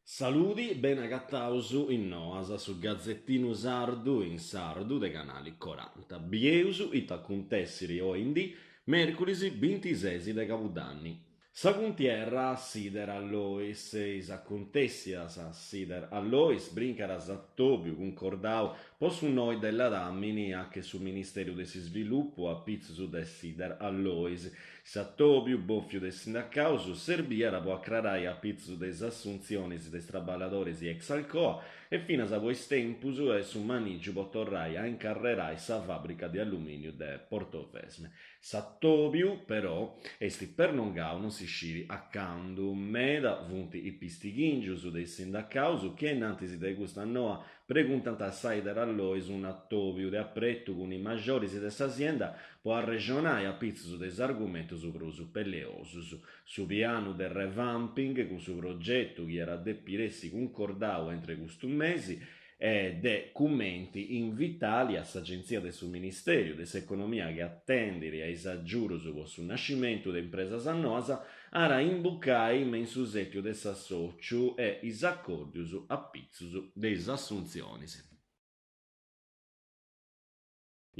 Saluti, ben agattausu in noasa su Gazzettino Sardu in Sardu de canali 40. Bieusu ita contessiri o indi mercolisi 26 de Capodanni. Sa cuntierra sider allois, isa contessias sider allois, brincaras a Tobiu concordau posso noi della Damini anche sul Ministero de Sviluppo a pizzu de sider allois. Sa Tobiu, boffio de sindacausu, Serbia può accrarai a pizzu des assunziones des traballadores ex alcoa e fino a voi tempus e su manigio potorrai a incarrerai sa fabbrica di alluminio de Portovesme. Sa Tobiu, però, esti per nongau non si scivi accandu meda vunti i pistighingius dei sindacausu che innantisi de gusta noa preguntant assai der allois un attobiu de apprettu con i maggiores de s'azienda può arregionare a pizzu des argumentus prusu pelleosus. Su piano del revamping, con su progetto che era deppiressi concordau entre custum mesi, e de commenti invitali a s'agenzia del suo Ministero dell'Economia che attendere ai saggiurus sul nascimento dell'impresa sannosa ara imbucai mensusetio del s'associu e is accordius a pizzus des assunzionis.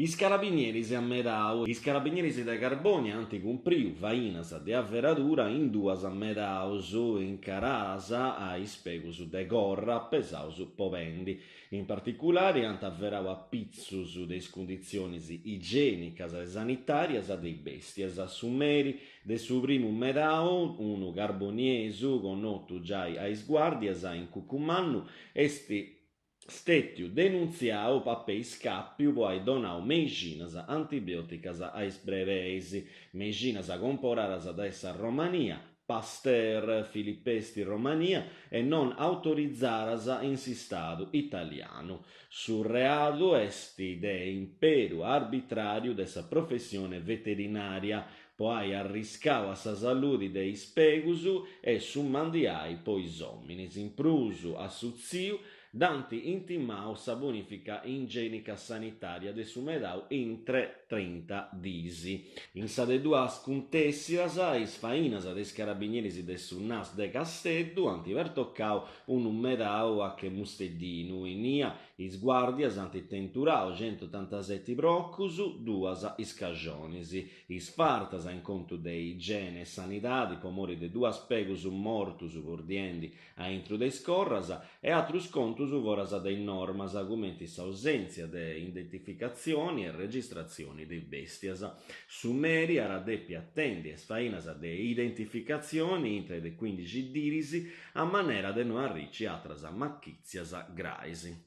Is carabinieri ammedau, is carabinieri de Carbonia anticumpriu fainas de avveradura in duas ammedaus incaradas a ispegus de gorra pesaus povendi. In particolare ant avverau a pizzus de condizioni igienicas e sanitarias dei bestias summeri de su primu medau unu carboniesu connottu giai a isguardias in Cucumannu esti stetiu denunziau papei scappiu poi donau mediginas antibioticas a breveisi, mediginas comporadas da essa Romania, Pasteur, Filippesti Romania e non autorizzadas in Statu italiano. Surreado esti de imperu arbitrario dessa professione veterinaria, poi arriscava sa salute dei spegusu e summandiai poi homines in prusu a suziu danti intimau sa bonifica igienica sanitaria de su medau intre 30 disi. In sa de duas contessias is fainas des carabinieris de su nas de Casteddu antiver toccau un medau a che musteddinu inia is guardias antitenturau 187 broccusu duas iscagionis. Is fartas in conto de igiene e sanidadi pomori de duas pegus mortus pordiendi a intru de scorras e atrus contus voras dei normas argumenti s'ausenzia de identificazioni e registrazioni dei bestias. Sumeri ara deppi attendi es fainas de identificazioni intre de 15 dirisi a manera de non arrici atras macchizias graisi.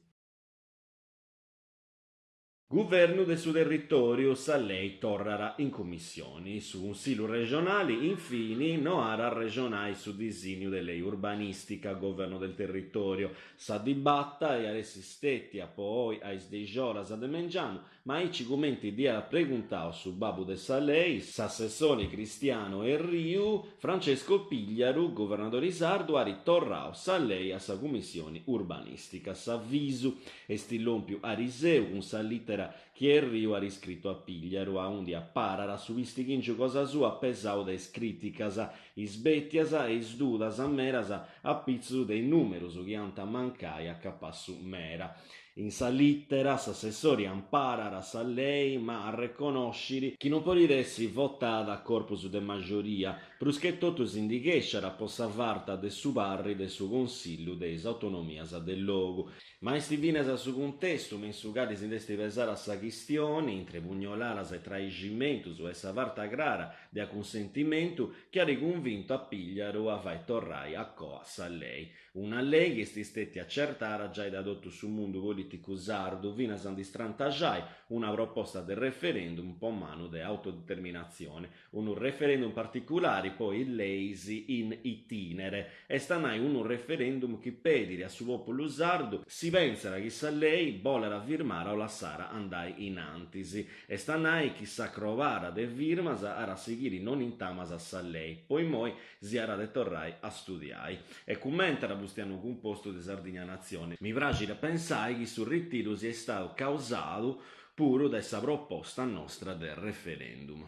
Governo del suo territorio sa lei tornarà in commissioni. Su Consiglio regionale, infine, no ara regionale su disegno delle urbanistica, governo del territorio. Sa dibatta e aressi stetti a poi a isdeijoras de mengiano, ma i commenti di a preguntao su Babu de Salei, s'assessore Cristiano e Riu, Francesco Pigliaru, governatore sardo, a ritorrao sa lei a sa commissione urbanistica. S'avviso e stillompiu a Riseu, un sa littera che il Rio ha riscritto a Pigliaru a undi apparara su vistighincio cosa sua pesau de criticas isbettias e isdudas a meras a pizzu dei numerus che anta mancai a capassu mera. In sa littera s'assessori amparara sa lei ma a riconoscere chi non può dirsi votata a corpus de maggioria prusché tutto si indichesciara possa varta de su barri de su consiglio des autonomias del logo. Ma esti vines a su contesto mensugaris in desti pesare a sa chistione, intre pugnolaras e traigimentus o essa varta grara de a consentimento che ha riconvinto a Pigliaru a vai torrai a coa sa lei. Una lei che sti stetti accertara già da dotto su mondo politico sardo vina san distrantajai una proposta del referendum un po' mano de autodeterminazione, un referendum particolare poi leisi in itinere e stanai un referendum che pedire a su popolo sardo si pensera che sa lei volera firmare o lasciara andai in antisi e stanai chi sa crovara de firmas ara seguiri non in tamas a sa lei poi moi si ara de torrai a studiai e commentara bustiano composto di Sardigna Nazione. Mi piace pensare che sul ritiro sia stato causato puro da questa proposta nostra del referendum.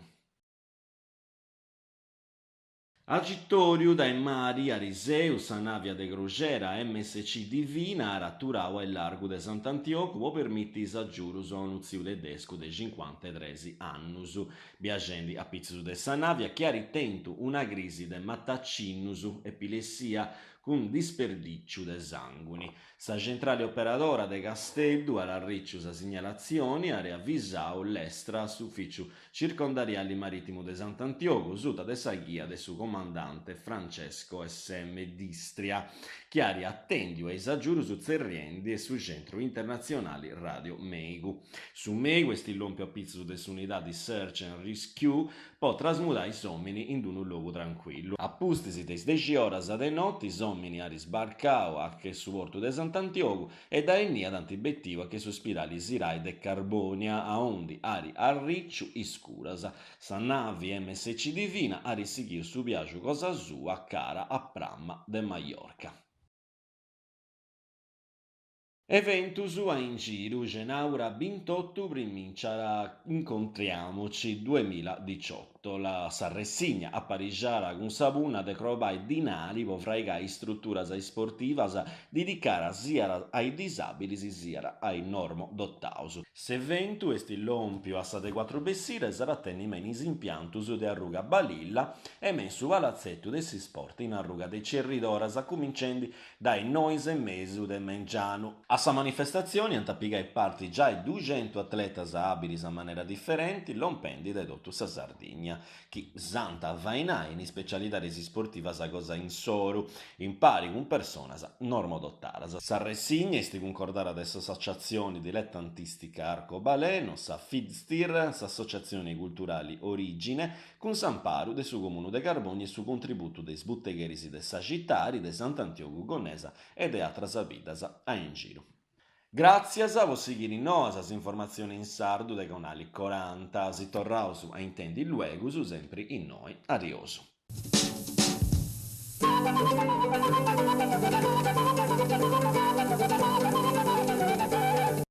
Agitoriu dai mari Ariseus, a navia de crociera MSC Divina, aratturau e largo de Sant'Antioco, permittis a giurus a un ziu tedesco de 53 annus. Viagendi a pizzu de sa navia, chiari tentu una crisi de mattacinnus, epilessia, con disperdicciu de sanguini. Sa centrale operadora de Castellu ara ricciu sa segnalazioni a reavvisau l'estra s'ufficiu circondariali marittimo de Sant'Antioco, suta de sa ghia de su comandante Francesco S.M. d'Istria, chiari attendiu e esagiuru su Zerriendi e su centro internazionali Radio Meigu. Su Meigu e stillompio a pizzo de s'unità di Search and Rescue può trasmutare i somini in un luogo tranquillo. Appustisi des 10 horas de notte, i somini a risbarcao a che su porto de Sant'Antioco e da ennia d'antibettiva che su spirali Sirai de Carbonia a ondi ari a ricciu iscuras. Sa navi MSC Divina a risighiu su viaggio cosa sua cara a Pramma de Maiorca. Eventus a in giro, genaura 28 ottobre, incontriamoci 2018. La Sarressigna a Parigiara con Sabuna de crobai dinari fraigai strutturas sportivas dedicare sia ai disabili sia ai normo dottaus. Se ventu esti l'ompio a sate 4 bessire sarà tenni menis impiantus de arruga balilla e mensu palazzetto dessi sport in arruga de cerridoras a comincendi dai nois e mesu de Mengiano. A sa manifestazione antappigai parti già i 200 atletas abilis a maniera differenti, lompendi de dottu sa Sardigna. Chi santa vainai in specialità sportiva sa cosa in soru, in pari con personas normodottaras. Sa ressigna esti concordare adesso associazioni dilettantistica arcobaleno, sa Fidstir, sa associazioni culturali Origine, con s'amparo de su comune de Carboni e su contributo dei sbuttegherisi de Sagittari, de Sant'Antioco Gonesa e de atras vidas a in giro. Grazie a voi seguire nostre informazioni in sardo dai canali 40, si torrao su a intendi luego su sempre in noi, arioso.